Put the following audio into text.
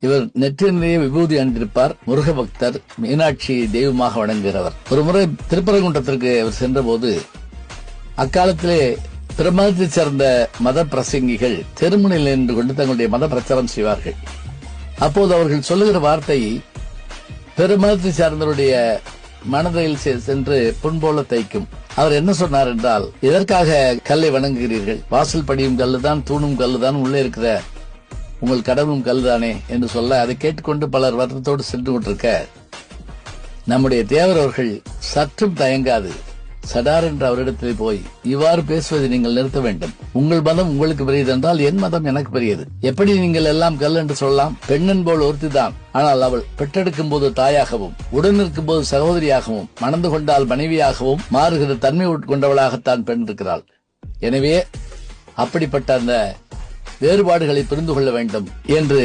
இவர் நெற்றியிலேயே விபூதி அணிந்திருப்பார். முருக பக்தர், மீனாட்சி தெய்வமாக வணங்குகிறவர். ஒரு முறை திருப்பரங்குன்றத்திற்கு அவர் சென்றபோது அக்காலத்திலே பிற மதத்தைச் சேர்ந்த மத பிரசங்கிகள் தெருமுனையில் நின்று கொண்டு தங்களுடைய மத பிரச்சாரம் செய்வார்கள். அப்போது அவர்கள் சொல்லுகிற வார்த்தை பிற மதத்தை சார்ந்தவருடைய மனதில் சென்று புண்போல தைக்கும். அவர் என்ன சொன்னார் என்றால், எதற்காக கல்லை வணங்குகிறீர்கள்? வாசல் படியும் கல்லுதான், தூணும் கல்லுதான், உள்ளே இருக்கிற உங்கள் கடவுளும் கல்லுதானே என்று சொல்ல, அதை கேட்டுக்கொண்டு பலர் வருத்தத்தோடு சென்று கொண்டிருக்க, நம்முடைய தேவர் அவர்கள் சற்றும் தயங்காது சடார் என்ற அவரிடத்தில் போய், இவ்வாறு பேசுவதை நீங்கள் நிறுத்த வேண்டும். உங்கள் மதம் உங்களுக்கு பெரியது என்றால் என் மதம் எனக்கு பெரியது. எப்படி நீங்கள் எல்லாம் கல் என்று சொல்லலாம்? பெண்ணன் போல் ஒருத்திதான், ஆனால் அவள் பெற்றெடுக்கும் போது தாயாகவும், உடன் இருக்கும் போது சகோதரியாகவும், மணந்து கொண்டால் மனைவியாகவும் மாறுகிற தன்மை கொண்டவளாகத்தான் பெண் இருக்கிறாள். எனவே அப்படிப்பட்ட அந்த வேறுபாடுகளை புரிந்து கொள்ள வேண்டும் என்று